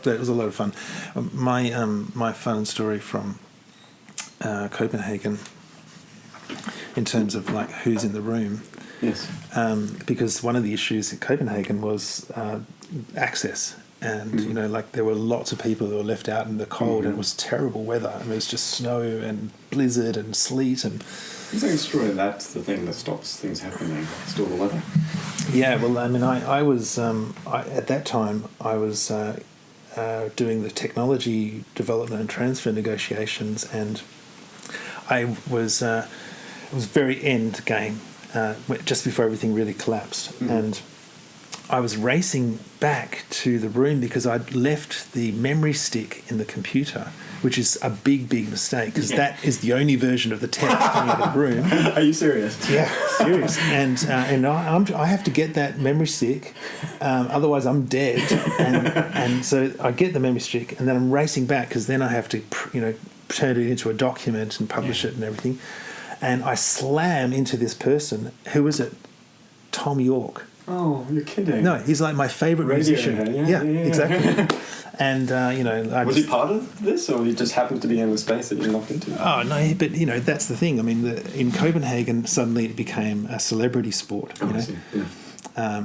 It was a lot of fun. My fun story from Copenhagen, in terms of like who's in the room. Yes. Because one of the issues in Copenhagen was access. And, you know, like there were lots of people that were left out in the cold, and it was terrible weather. I mean, it was just snow and blizzard and sleet. And It's true. That's the thing that stops things happening. Still the weather. yeah, well, I mean, I was, at that time, I was doing the technology development and transfer negotiations, and I was, it was very end game, just before everything really collapsed. And I was racing back to the room because I'd left the memory stick in the computer, which is a big, big mistake, because that is the only version of the text coming out of the room. Are you serious? Yeah, serious. And I have to get that memory stick, otherwise I'm dead. And so I get the memory stick, and then I'm racing back because then I have to, turn it into a document and publish it and everything. And I slam into this person. Who was it? Tom York. Oh, you're kidding. No, he's like my favourite musician. Yeah, exactly. And, was he part of this, or he just happened to be in the space that you knocked into? Oh, no, but, that's the thing. I mean, in Copenhagen, suddenly it became a celebrity sport, I see. Yeah.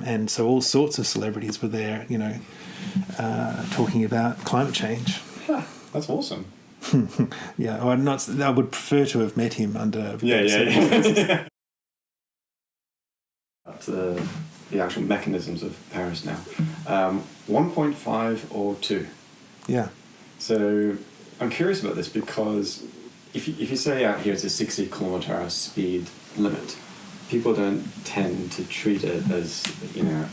And so all sorts of celebrities were there, talking about climate change. Yeah, that's awesome. Yeah, I would prefer to have met him under... Yeah. The actual mechanisms of Paris now. 1.5 or 2? Yeah. So I'm curious about this, because if you say out here it's a 60 km/h speed limit, people don't tend to treat it as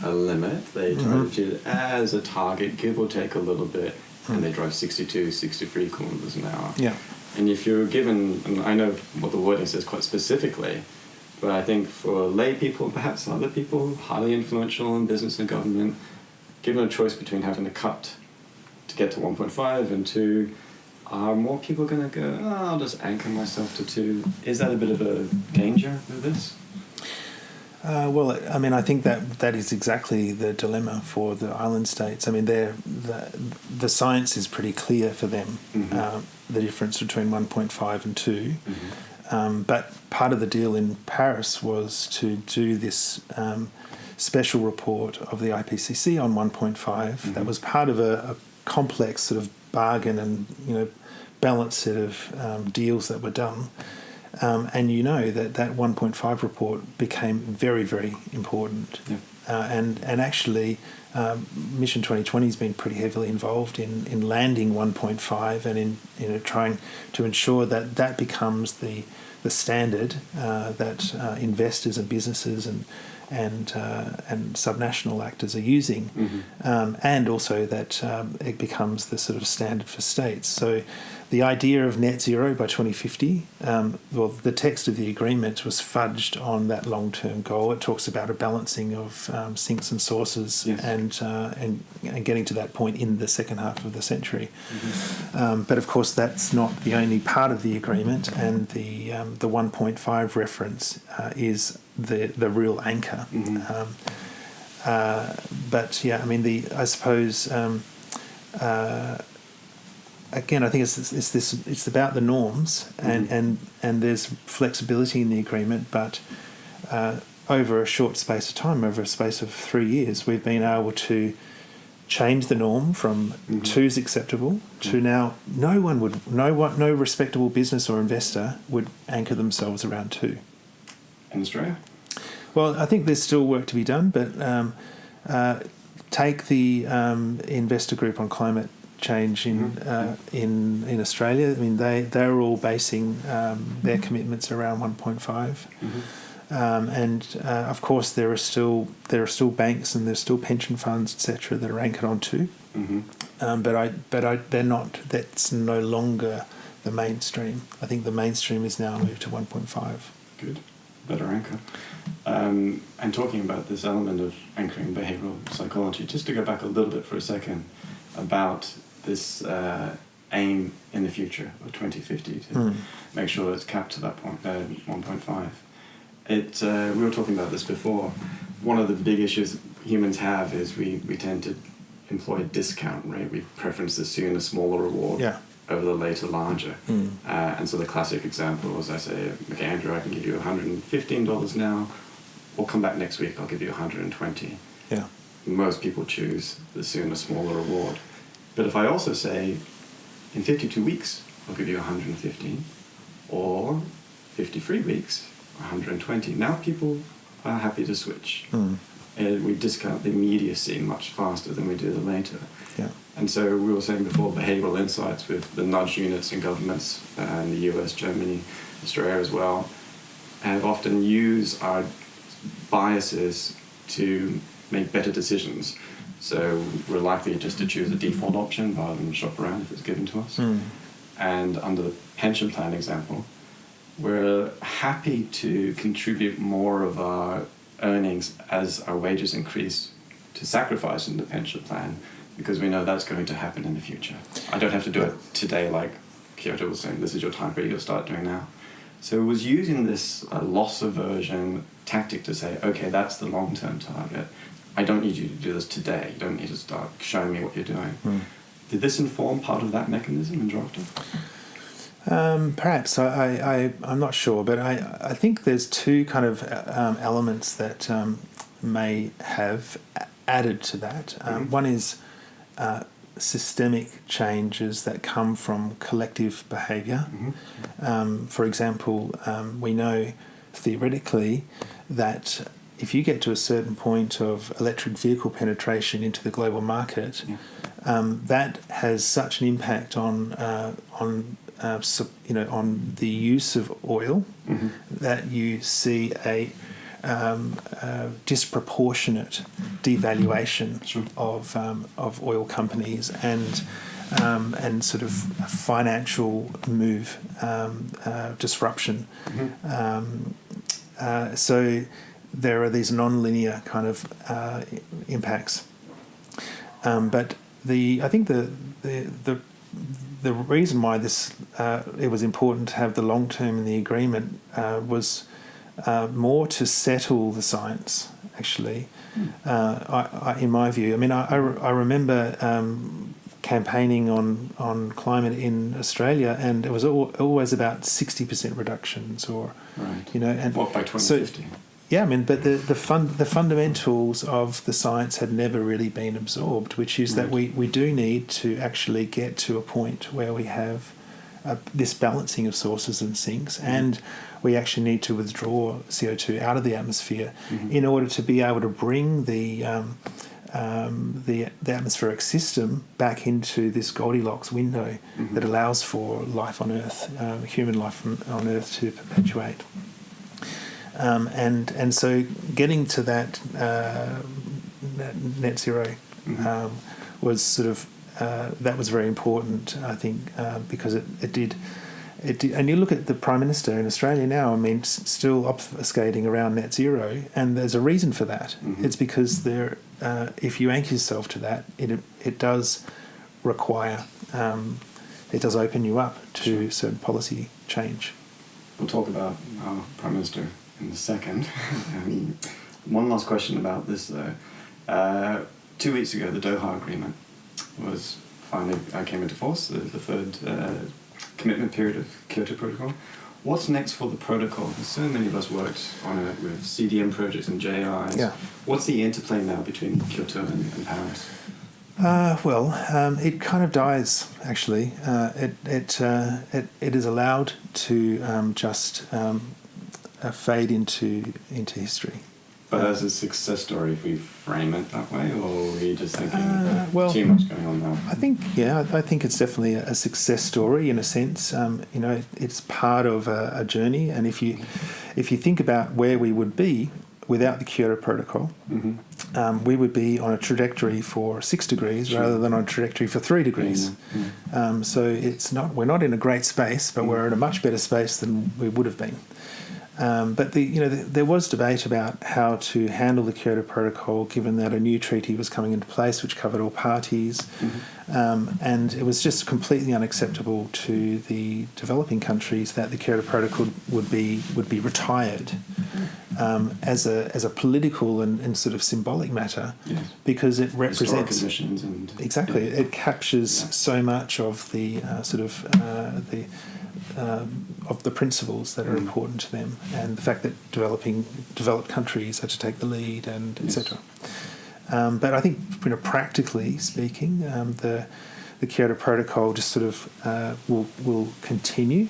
a limit. They try to treat it as a target, give or take a little bit, and they drive 62, 63 kilometers an hour. Yeah. And if you're given, and I know what the wording says quite specifically, but I think for lay people, perhaps other people, highly influential in business and government, given a choice between having to cut to get to 1.5 and 2, are more people going to go, I'll just anchor myself to 2? Is that a bit of a danger with this? Well, I mean, I think that is exactly the dilemma for the island states. I mean, the science is pretty clear for them, the difference between 1.5 and 2. But part of the deal in Paris was to do this special report of the IPCC on 1.5. That was part of a complex sort of bargain and balanced set of deals that were done. And that 1.5 report became very, very important. Yeah. And actually, Mission 2020 has been pretty heavily involved in landing 1.5 and in trying to ensure that becomes the standard that investors and businesses and subnational actors are using, and also that it becomes the sort of standard for states. So the idea of net zero by 2050, the text of the agreement was fudged on that long-term goal. It talks about a balancing of sinks and sources, yes, and getting to that point in the second half of the century. But of course, that's not the only part of the agreement, and the 1.5 reference is the real anchor. But yeah, I mean, I suppose. Again, I think it's about the norms, and there's flexibility in the agreement, but over a short space of time, over a space of 3 years, we've been able to change the norm from 2 is acceptable to now no respectable business or investor would anchor themselves around 2. In Australia? Well, I think there's still work to be done, but take the investor group on climate change in Australia. I mean, they're all basing their commitments around 1.5, and of course there are still banks and there's still pension funds, etc., that are anchored on 2. But they're not. That's no longer the mainstream. I think the mainstream is now moved to 1.5. Good, better anchor. And talking about this element of anchoring behavioural psychology, just to go back a little bit for a second about this aim in the future of 2050 to make sure it's capped to that point, 1.5. We were talking about this before. One of the big issues humans have is we tend to employ a discount rate. We preference the sooner, smaller reward over the later, larger. And so the classic example was I say, okay, Andrew, I can give you $115 now, or come back next week, I'll give you $120. Yeah. Most people choose the sooner, smaller reward. But if I also say, in 52 weeks, I'll give you 115, or 53 weeks, 120. Now people are happy to switch. And we discount the immediacy much faster than we do the later. Yeah. And so we were saying before, behavioural insights with the nudge units in governments in the US, Germany, Australia as well, have often used our biases to make better decisions. So we're likely just to choose a default option rather than shop around if it's given to us. And under the pension plan example, we're happy to contribute more of our earnings as our wages increase to sacrifice in the pension plan, because we know that's going to happen in the future. I don't have to do it today like Kyoto was saying, this is your time period, you'll start doing now. So it was using this loss aversion tactic to say, okay, that's the long-term target. I don't need you to do this today. You don't need to start showing me what you're doing. Did this inform part of that mechanism in drafting? Perhaps. I'm not sure, but I think there's two kind of elements that may have added to that. One is systemic changes that come from collective behaviour. For example, we know theoretically that if you get to a certain point of electric vehicle penetration into the global market, that has such an impact on the use of oil that you see a disproportionate devaluation of oil companies and sort of financial move disruption. So there are these non-linear kind of impacts, but I think the reason why this it was important to have the long term in the agreement was more to settle the science. Actually, in my view, I mean, I remember campaigning on climate in Australia, and it was always about 60% reductions, or and what by 2050? So, yeah, I mean, but the fundamentals of the science had never really been absorbed, which is that we do need to actually get to a point where we have this balancing of sources and sinks, and we actually need to withdraw CO2 out of the atmosphere in order to be able to bring the atmospheric system back into this Goldilocks window that allows for life on Earth, human life on Earth, to perpetuate. And so getting to that net zero was sort of that was very important, I think, because it did. And you look at the Prime Minister in Australia now, I mean, still obfuscating around net zero, and there's a reason for that. It's because if you anchor yourself to that, it does require, it does open you up to certain policy change. We'll talk about our Prime Minister in a second. One last question about this, though. 2 weeks ago, the Doha Agreement was finally came into force, the third commitment period of Kyoto Protocol. What's next for the protocol? So many of us worked on it with CDM projects and JIs. Yeah. What's the interplay now between Kyoto and Paris? It kind of dies, actually. It is allowed to just fade into history. But as a success story, if we frame it that way, or are you just thinking too much going on now? I think it's definitely a success story in a sense. It's part of a journey, and if you think about where we would be without the Kyoto Protocol, we would be on a trajectory for 6 degrees rather than on a trajectory for 3 degrees. So we're not in a great space, but we're in a much better space than we would have been. But there was debate about how to handle the Kyoto Protocol, given that a new treaty was coming into place, which covered all parties, and it was just completely unacceptable to the developing countries that the Kyoto Protocol would be retired. as a political and sort of symbolic matter, Yes. because it Historic represents conditions and exactly. yeah. It captures Yeah. so much of the of the principles that are important to them, and the fact that developed countries had to take the lead, and etc. But I think, practically speaking, the Kyoto Protocol just sort of will continue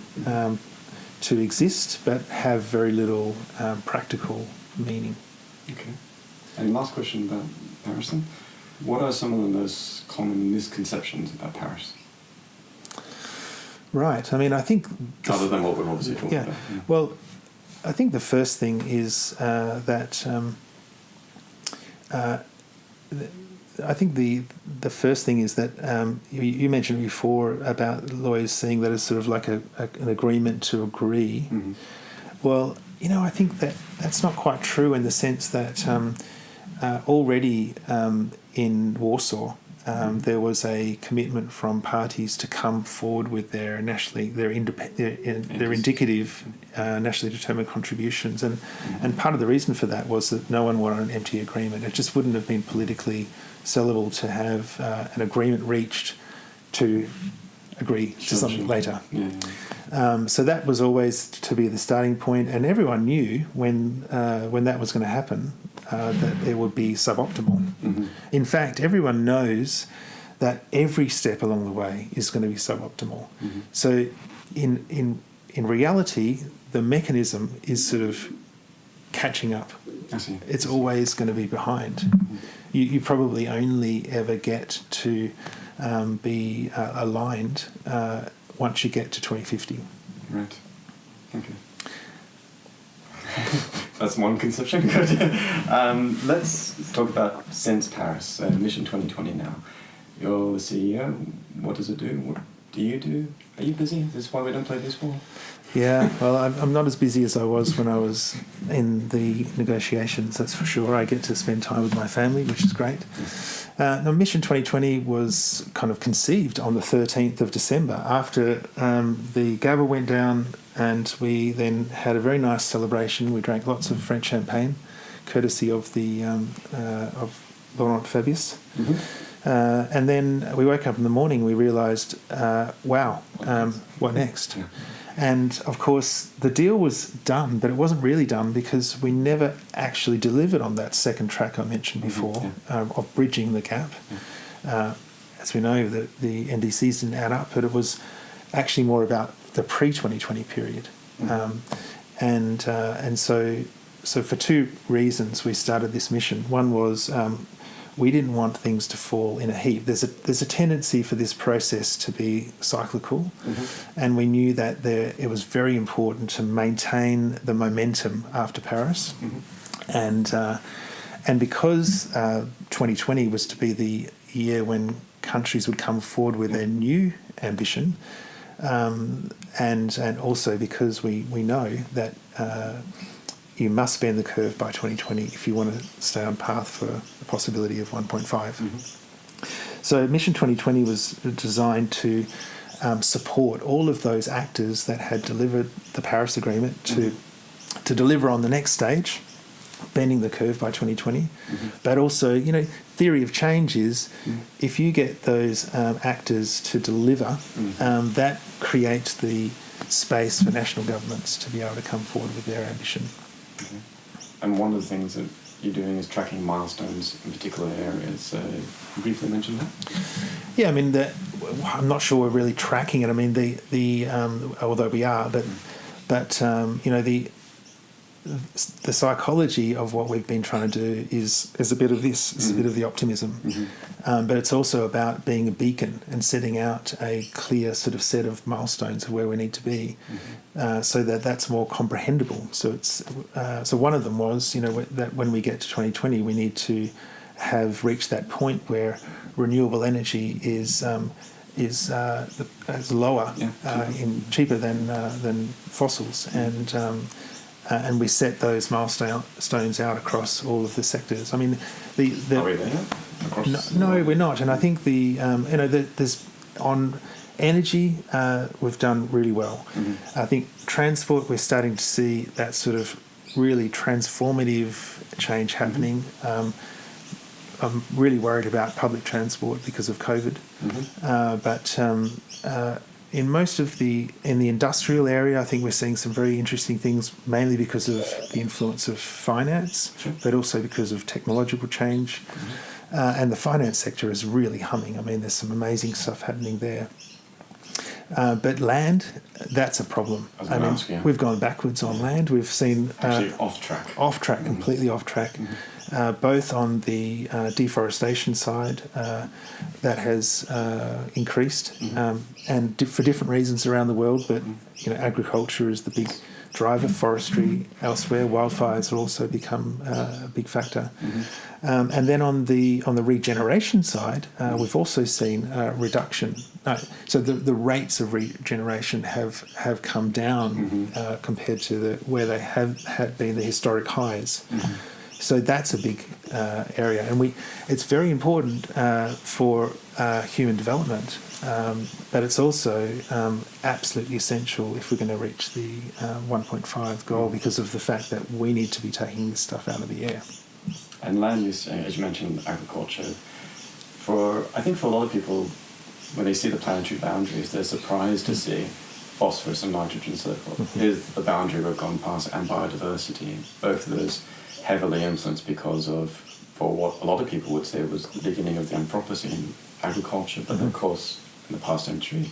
to exist, but have very little practical meaning. Okay. And last question about Paris then. What are some of the most common misconceptions about Paris? Right. I mean, I think... Other than what we've obviously talked about. Yeah. Well, I think the first thing is that... I think the first thing is that you mentioned before about lawyers seeing that as sort of like an agreement to agree. Mm-hmm. Well, I think that's not quite true, in the sense that already in Warsaw there was a commitment from parties to come forward with their indicative nationally determined contributions, and part of the reason for that was that no one wanted an empty agreement. It just wouldn't have been politically sellable to have an agreement reached to agree to something later. Yeah. So that was always to be the starting point, and everyone knew when that was going to happen that it would be suboptimal. Mm-hmm. In fact, everyone knows that every step along the way is going to be suboptimal. Mm-hmm. So in reality, the mechanism is sort of catching up. I see. It's always going to be behind. Mm-hmm. You probably only ever get to be aligned once you get to 2050. Right. Okay. That's one conception. Good. Let's talk about since Paris, Mission 2020 now. You're the CEO. What does it do? What do you do? Are you busy? Is this why we don't play baseball? Yeah, well, I'm not as busy as I was when I was in the negotiations, that's for sure. I get to spend time with my family, which is great. Now, Mission 2020 was kind of conceived on the 13th of December after the gavel went down, and we then had a very nice celebration. We drank lots of French champagne, courtesy of the of Laurent Fabius. Mm-hmm. And then we woke up in the morning, we realised, wow, what next? Yeah. And, of course, the deal was done, but it wasn't really done because we never actually delivered on that second track I mentioned before, of bridging the gap. Yeah. As we know, the NDCs didn't add up, but it was actually more about the pre-2020 period. And so for two reasons we started this mission. One was we didn't want things to fall in a heap. There's a tendency for this process to be cyclical, and we knew that it was very important to maintain the momentum after Paris, and because 2020 was to be the year when countries would come forward with their new ambition, and also because we know that you must bend the curve by 2020 if you want to stay on path for the possibility of 1.5. So Mission 2020 was designed to support all of those actors that had delivered the Paris Agreement to deliver on the next stage, bending the curve by 2020. But also, theory of change is if you get those actors to deliver, that creates the space for national governments to be able to come forward with their ambition. Okay. And one of the things that you're doing is tracking milestones in particular areas. You briefly mentioned that. Yeah, I mean, I'm not sure we're really tracking it. I mean, although we are, but the psychology of what we've been trying to do is a bit of this, is a bit of the optimism, but it's also about being a beacon and setting out a clear sort of set of milestones of where we need to be, so that's more comprehensible. So it's so one of them was that when we get to 2020, we need to have reached that point where renewable energy is lower, cheaper than fossils, and we set those milestones out across all of the sectors. I mean, are we there? No, we're not. And I think there's on energy we've done really well. I think transport, we're starting to see that sort of really transformative change happening. I'm really worried about public transport because of COVID. But in most of in the industrial area, I think we're seeing some very interesting things, mainly because of the influence of finance, but also because of technological change. And the finance sector is really humming. I mean, there's some amazing stuff happening there. But land, that's a problem. We've gone backwards on land. We've seen... Actually off track. Off track, completely off track. Both on the deforestation side, that has increased, and for different reasons around the world, but agriculture is the big driver, forestry elsewhere, wildfires have also become a big factor. And then on the regeneration side, we've also seen a reduction. So the rates of regeneration have come down compared to where they had been the historic highs. So that's a big area, and it's very important for human development, but it's also absolutely essential if we're going to reach the 1.5 goal, because of the fact that we need to be taking this stuff out of the air. And land use, as you mentioned, agriculture. I think for a lot of people, when they see the planetary boundaries, they're surprised to see phosphorus and nitrogen and so forth. Here's the boundary we've gone past, and biodiversity. Both of those heavily influenced because of, for what a lot of people would say was the beginning of the Anthropocene in agriculture, but of course in the past century,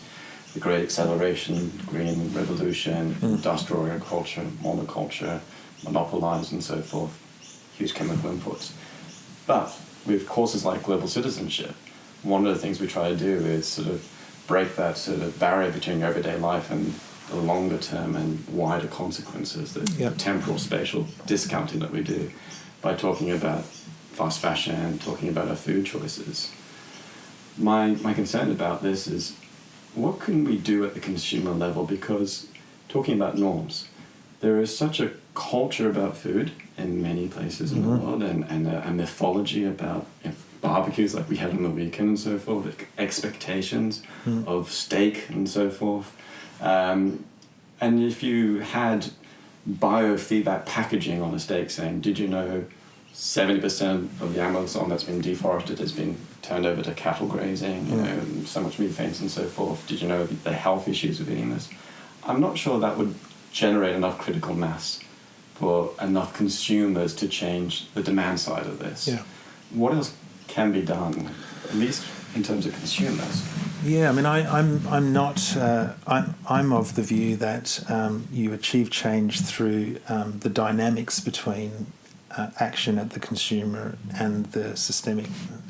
the great acceleration, green revolution, industrial agriculture, monoculture, monopolized and so forth, huge chemical inputs. But with courses like global citizenship, one of the things we try to do is sort of break that sort of barrier between your everyday life and the longer term and wider consequences, the temporal spatial discounting that we do by talking about fast fashion, talking about our food choices. My concern about this is, what can we do at the consumer level? Because talking about norms, there is such a culture about food in many places in the world, and a mythology about barbecues like we had on the weekend and so forth, expectations of steak and so forth. And if you had biofeedback packaging on a steak saying, did you know 70% of the Amazon that's been deforested has been turned over to cattle grazing, so much methane and so forth, did you know the health issues of eating this? I'm not sure that would generate enough critical mass for enough consumers to change the demand side of this. What else can be done, at least in terms of consumers? Yeah, I mean, I'm not. I'm of the view that you achieve change through the dynamics between action at the consumer and the systemic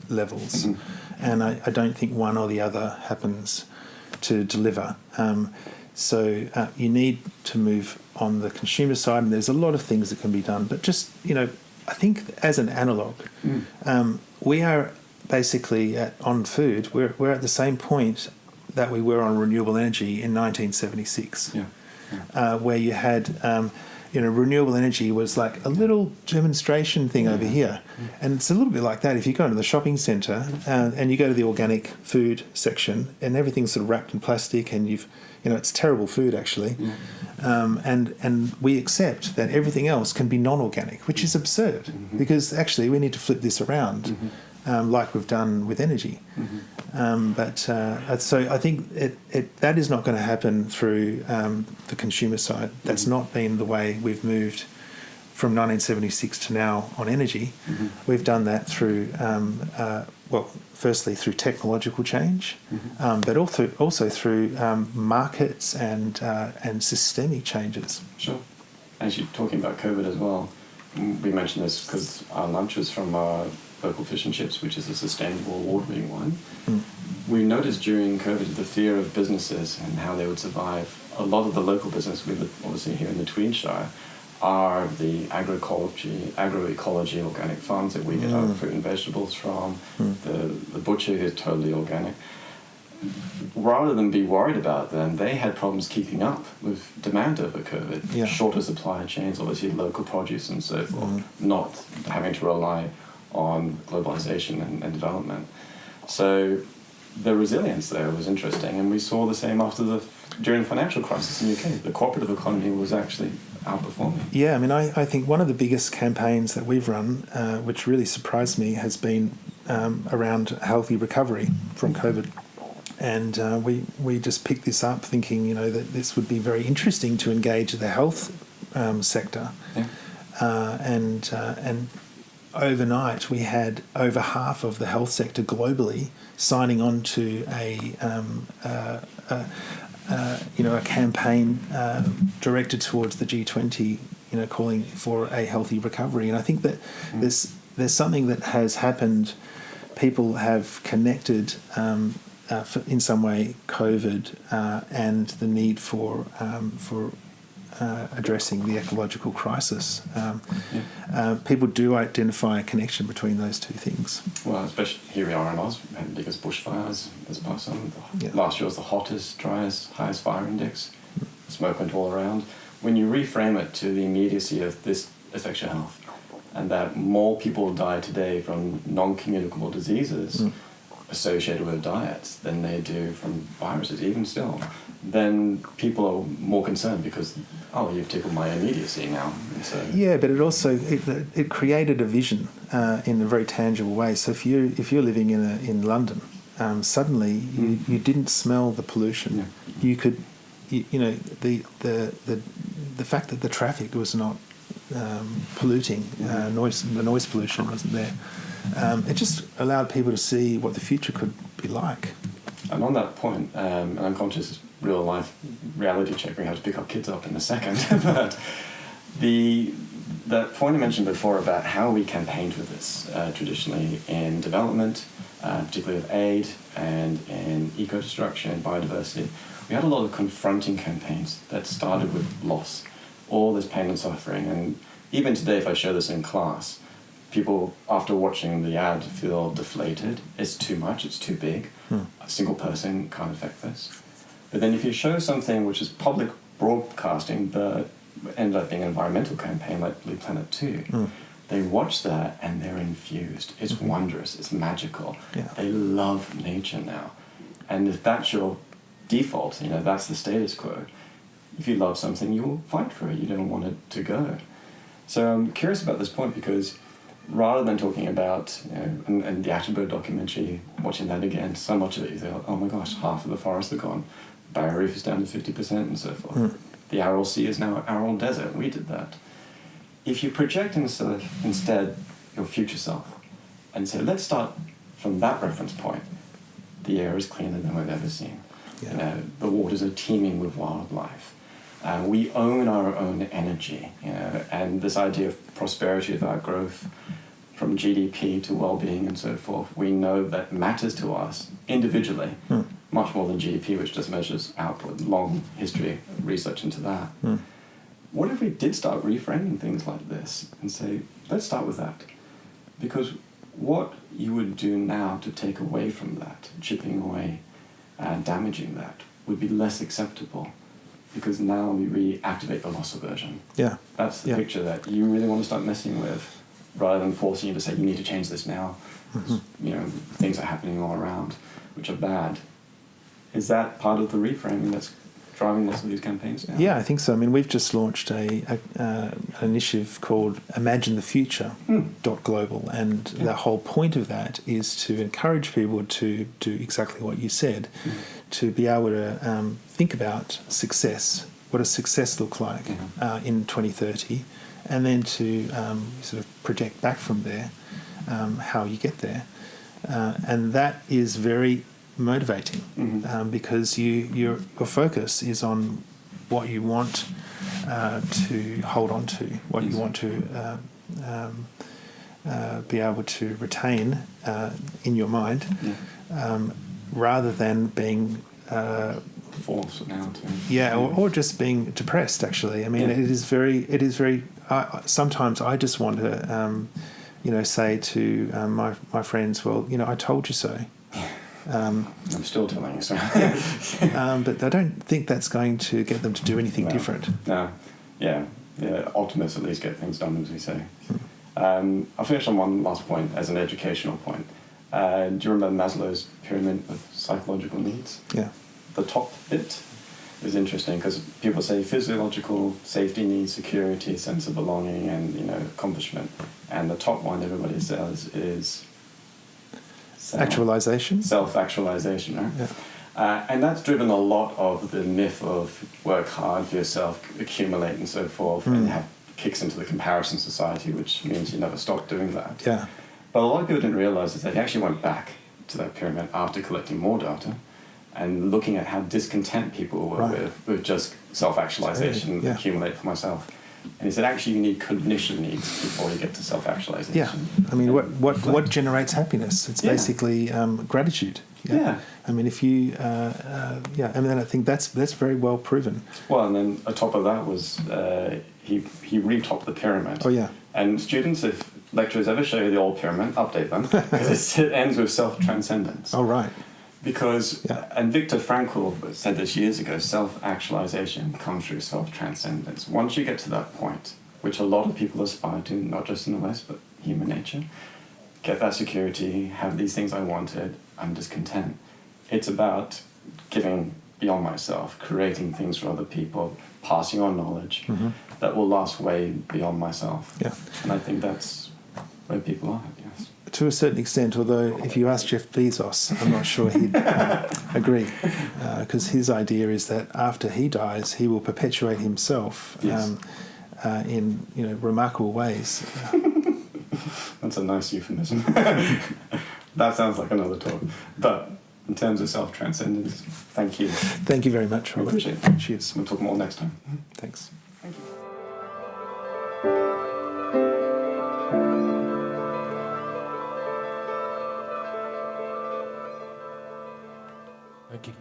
levels, and I don't think one or the other happens to deliver. So you need to move on the consumer side, and there's a lot of things that can be done. But just, I think as an analogue, we are basically on food. We're at the same point that we were on renewable energy in 1976, where you had, renewable energy was like a little demonstration thing over here, and it's a little bit like that. If you go into the shopping centre and you go to the organic food section, and everything's sort of wrapped in plastic, and it's terrible food actually, and we accept that everything else can be non-organic, which is absurd, because actually we need to flip this around, like we've done with energy. So I think that is not going to happen through the consumer side. That's not been the way we've moved from 1976 to now on energy. We've done that through, firstly through technological change, but also through markets and systemic changes. Sure. As you're talking about COVID as well, we mentioned this because our lunch was from Local Fish and Chips, which is a sustainable award-winning one. We noticed during COVID the fear of businesses and how they would survive. A lot of the local business we live obviously here in the Tweedshire are the agroecology organic farms that we get our fruit and vegetables from, the butcher who's totally organic. Rather than be worried about them, they had problems keeping up with demand over COVID. Shorter supply chains, obviously local produce and so forth, not having to rely on globalization and development. So the resilience there was interesting, and we saw the same during the financial crisis in the UK. The cooperative economy was actually outperforming. Yeah, I mean, I think one of the biggest campaigns that we've run, which really surprised me, has been around healthy recovery from COVID. And we just picked this up thinking, that this would be very interesting to engage the health sector. Yeah. And overnight we had over half of the health sector globally signing on to a campaign directed towards the G20, calling for a healthy recovery. And I think that there's something that has happened. People have connected in some way COVID and the need for addressing the ecological crisis. People do identify a connection between those two things. Well, especially here we are in Oz, we had the biggest bushfires this past summer. Yeah. Last year was the hottest, driest, highest fire index. Smoke went all around. When you reframe it to the immediacy of this affects your health, and that more people die today from non-communicable diseases associated with diets than they do from viruses, even still, then people are more concerned because, you've tickled my immediacy now. And so, yeah, but it also it created a vision in a very tangible way. So if you're living in London, suddenly you didn't smell the pollution. Yeah. You could, the fact that the traffic was not polluting, the noise pollution wasn't there. It just allowed people to see what the future could be like. And on that point, an unconscious real-life reality check, we have to pick our kids up in a second, but that point I mentioned before about how we campaigned with this traditionally in development, particularly with aid and in eco-destruction and biodiversity, we had a lot of confronting campaigns that started with loss, all this pain and suffering. And even today, if I show this in class, people, after watching the ad, feel deflated. It's too much, it's too big. A single person can't affect this. But then if you show something which is public broadcasting, but ended up being an environmental campaign like Blue Planet 2, they watch that and they're infused. It's wondrous, it's magical. Yeah. They love nature now. And if that's your default, that's the status quo. If you love something, you'll fight for it. You don't want it to go. So I'm curious about this point because rather than talking about, and the Attenborough documentary, watching that again, so much of it you think, oh my gosh, half of the forests are gone. Barrier Reef is down to 50% and so forth. The Aral Sea is now Aral Desert. We did that. If you project instead your future self and say, let's start from that reference point, the air is cleaner than we've ever seen. Yeah. The waters are teeming with wildlife. We own our own energy, and this idea of prosperity without growth, from GDP to well-being and so forth, we know that matters to us individually, much more than GDP, which just measures output. Long history of research into that. What if we did start reframing things like this and say, let's start with that? Because what you would do now to take away from that, chipping away and damaging that, would be less acceptable. Because now we reactivate the loss aversion. Yeah. That's the picture that you really want to start messing with, rather than forcing you to say, you need to change this now. Things are happening all around, which are bad. Is that part of the reframing that's driving lots of these campaigns now? Yeah, I think so. I mean, we've just launched an initiative called Imagine the Future .global, and the whole point of that is to encourage people to do exactly what you said, to be able to think about success, what does success look like in 2030, and then to sort of project back from there how you get there. And that is very motivating because your focus is on what you want to hold on to, what you want to be able to retain in your mind, rather than being forced now to or just being depressed. Actually, I mean, it is very. Sometimes I just want to say to my friends, well, I told you so. I'm still telling you so. But I don't think that's going to get them to do anything different. No. Yeah. Optimists at least get things done, as we say. I'll finish on one last point as an educational point. Do you remember Maslow's pyramid of psychological needs? Yeah. The top bit, is interesting because people say physiological safety needs, security, sense of belonging, and accomplishment. And the top one everybody says is Actualization. Self-actualization, right? Yeah. And that's driven a lot of the myth of work hard for yourself, accumulate, and so forth, and have kicks into the comparison society, which means you never stop doing that. Yeah. But a lot of people didn't realize is that he actually went back to that pyramid after collecting more data and looking at how discontent people were with just self-actualization, accumulate for myself. And he said, actually, you need cognition needs before you get to self-actualization. Yeah. I mean, what generates happiness? It's basically gratitude. Yeah. I mean, if you, and then I think that's very well proven. Well, and then atop of that was he re-topped the pyramid. Oh, yeah. And students, if lecturers ever show you the old pyramid, update them, because it ends with self-transcendence. Oh, right. Because, and Viktor Frankl said this years ago, self-actualization comes through self-transcendence. Once you get to that point, which a lot of people aspire to, not just in the West, but human nature, get that security, have these things I wanted, I'm discontent. It's about giving beyond myself, creating things for other people, passing on knowledge that will last way beyond myself. Yeah. And I think that's where people are, yes. To a certain extent, although if you ask Jeff Bezos, I'm not sure he'd agree, because his idea is that after he dies, he will perpetuate himself in remarkable ways. That's a nice euphemism. That sounds like another talk. But in terms of self-transcendence, thank you. Thank you very much, Robert. Appreciate it. Cheers. We'll talk more next time. Thanks. Thank you. Okay.